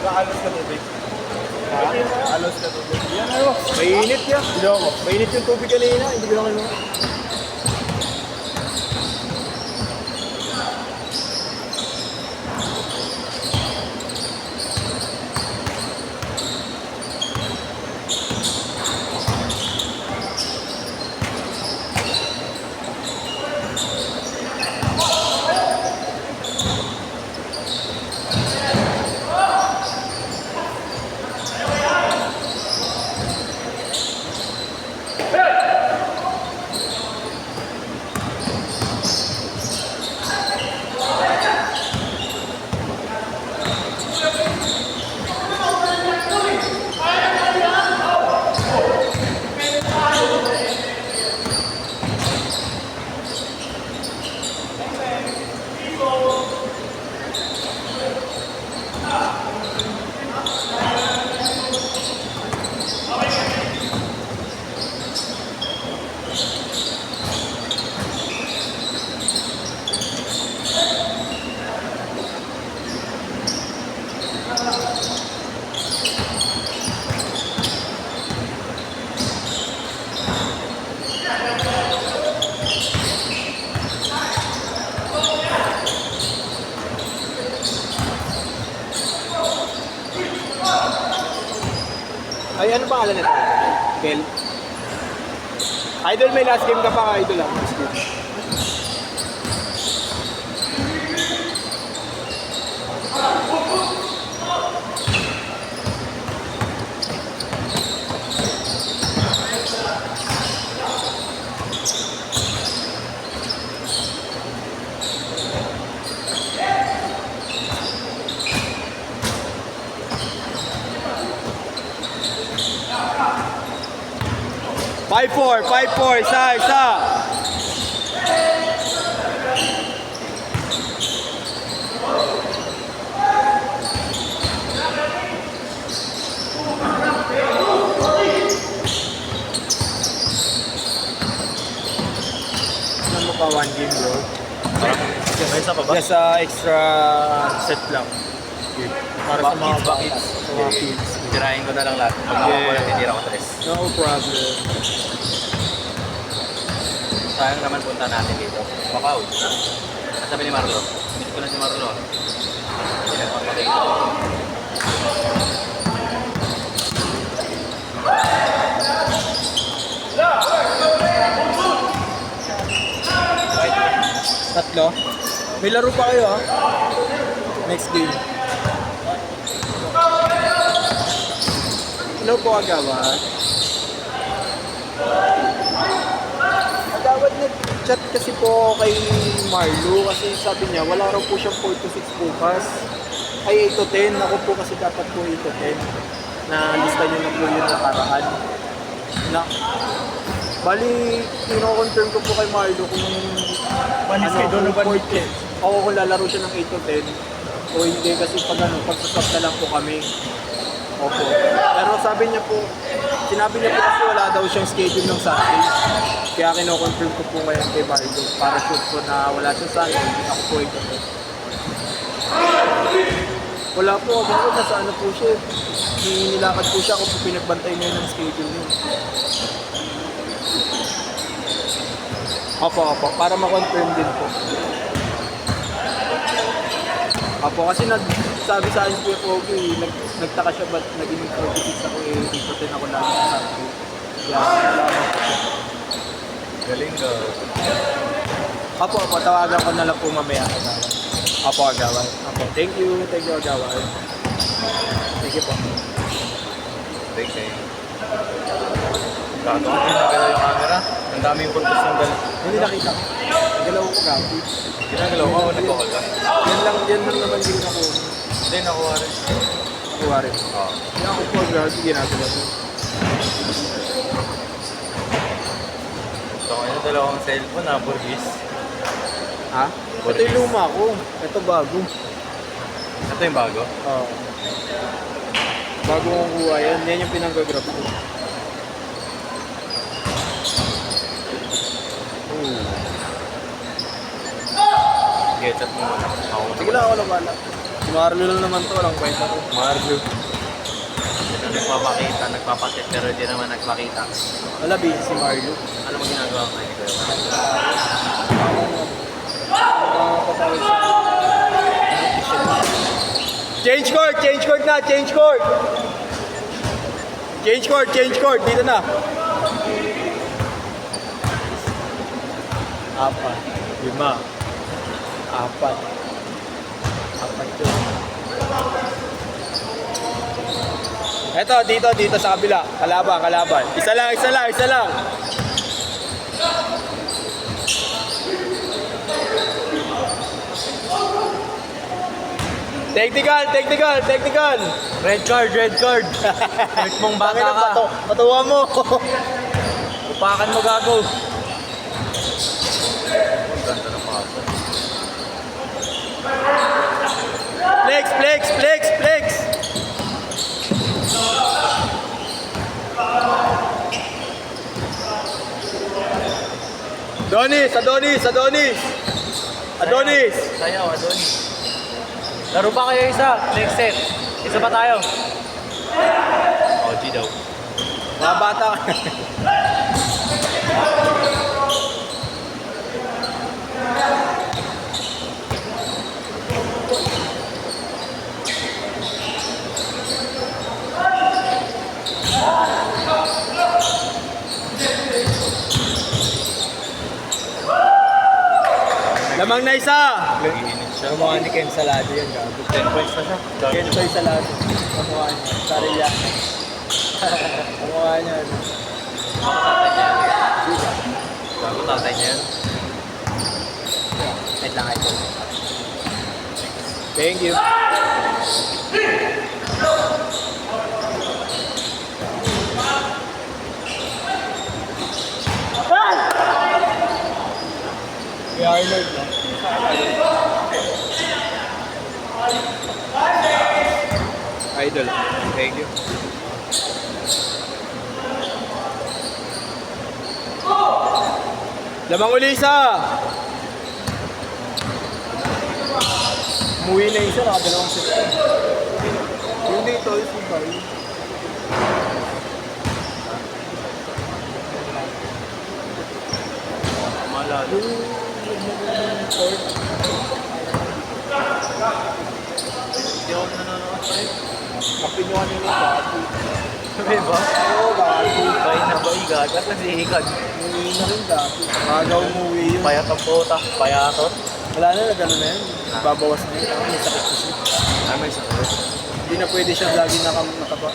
Nakaalos ka tubig. Ha? Alos ka tubig. Yan ano, mainit yan. Hindi ako. Mainit yung tubig kanina, hindi ko naman. Ay, ano pangalan nito? Kel? Idol, may last game ka pa, Idol lang. Last game. Five, four, isa. Ano mo pa one game, bro? May isa pa ba? Just extra set lang. Para sa mga Kids. sa mga kids. Tirahin ko na lang lahat. Pag titira ko 3. No problem. Sayang naman punta natin dito. Macau. Sabi ni Marlo. Miss ko na si Marlo. Hindi nagpapakita. Tatlo. May laro pa kayo ha? Next game. Hello po, Agawad. Agawad, nag-chat kasi po kay Marlo kasi sabi niya wala raw po siyang 4 to 6 bukas. Ay 8 to 10. Ako po kasi dapat po 8 to 10. Na lista niyo na po yung nakaraan. Bali, kino-confirm ko po kay Marlo kung Schedule ba kung kung lalaro siya ng 8 to 10 o hindi kasi pagsaswap na lang po kami. Opo. Pero sabi niya po, sinabi niya po kasi wala daw siyang schedule ng Sunday. Kaya kino-confirm ko po ngayon kay Marlo para sure po na wala siyang Sunday. Ako po ito po. Wala po, ako nasa ano po siya. Nilakad po siya, ako po pinagbantay niya ng schedule niya. Opo, para ma-confirm din po. Opo, kasi nagsabi sa akin si Pogi, nagtaka siya ba't naging 46 ako dito din ako lang sa Sunday. Kaya, Galing ka. Opo, tawagan ko na lang po mamaya. Opo, Agawad. Opo, thank you, Agawad. Thank you po. Thank you. Gato ko din nagalaw yung camera. Ang daming purpose ng dala. Hindi nakita ko. Nagalaw ko gabi. Ginagalaw ko, nagkakal ka. Yan lang naman din ako. Hindi, nakuha rin. Nakuha rin. Oo. Kaya ako po, gabi, ginagawa ko. So, yung dalawang cellphone na, Burgis. Ha? Ito yung luma ko. Ito bago. Ito yung bago. Oo. Bago kong kuha yan. Yan yung pinanggagrab ko. Sige, chat mo muna. Ako Sige lang, ako lang wala. Si Marlo lang naman to, walang kwenta to. Marlo. Ito nagpapakita, nagpapasit, pero hindi naman nagpakita. Wala, busy si Marlo. Ano mo ginagawa ko ngayon? Change court! Change court na! Change court! Change court! Change court! Dito na! Apat. 5. 4. 4 yun. Eto, dito sa kabila. Kalaban. Isa lang. Technical. Red card. Hurt mong bata ka. Patuwa mo. Upakan mo gago. Ang ganda ng pasa. Flex. Adonis. Sayaw, Adonis. Laro pa kayo isa. Next set. Isa pa tayo. OG daw. Mga bata. Lamang na isa. Nag-iinit siya. Kamukha ni Ken Salado yan, gago. 10 points na siya. Ken Soy Salado. Kamukha niya. Sarilla. Kamukha niya. Bago tatay niya yan. Wait lang ito. Thank you. Kaya Arnold, no? Idol. Thank you. Lamang uli isa. Umuwi na isa, nakadalawang set. Yung dito, yung si Bay. Malalo. Hindi ako nanonood pa rin. Kapinyo nila dati. Sabi ba? Oo, dati. Bay na ba? Igagat na si Hikag. Umuwi na rin dati. Magaw umuwi yun. Payat ang puta. Payatot. Wala na, gano'n na yun. Babawas na yun. May sakit kasi. May sakit. Hindi na pwede siya lagi nakaba.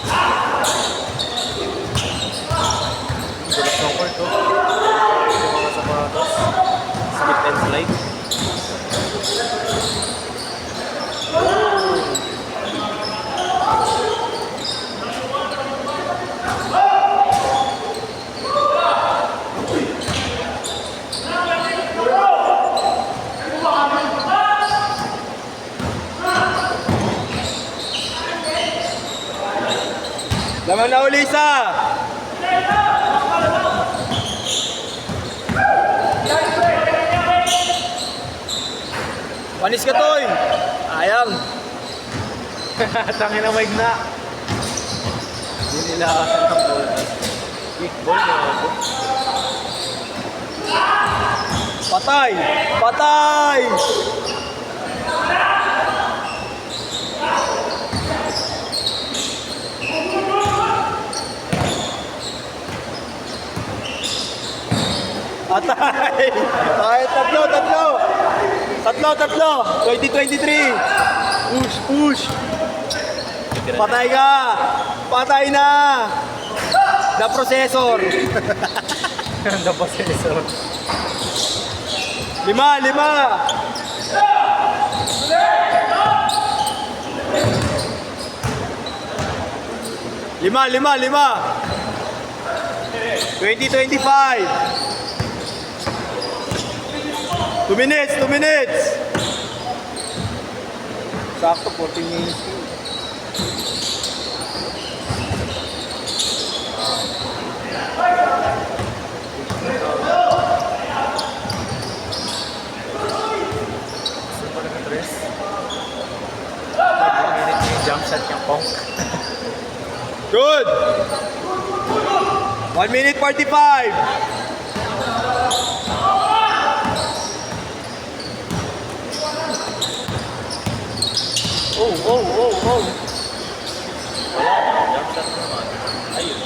Gulat ng court ko. Yung mga sapatos. Skip and slide. Lamang na uli isa! Panis ka, Toy! Ayang! Tangin na mic na. Hindi nila ng ball. Kickball na ako. Patay! Patay! Patay! Ay, tatlo! 2023! Push! Patay ka! Patay na! The processor! The possessor. 5! Lima! 2025! 2 minutes! Sakto, 14 minutes. jump shot yung pong. Good! 1 minute 45. Oh. Wala na, jump shot naman. Ayun.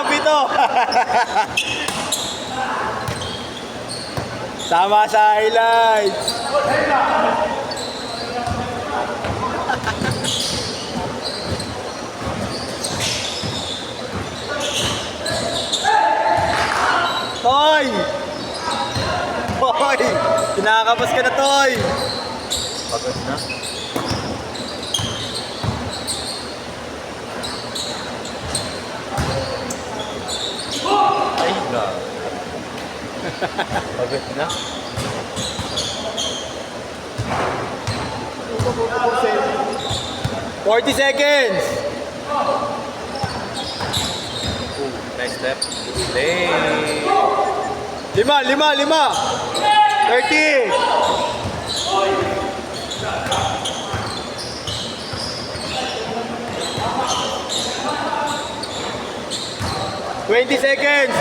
Pito. Sama sa highlights. Toy! Toy! Kinakabas ka na, Toy! Pagod na. Ay, God. Pagod na. 40 seconds! Nice step. Play. 5! 30! Twenty seconds!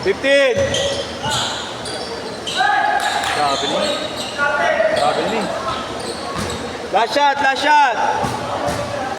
15! Grabe ni. Last shot!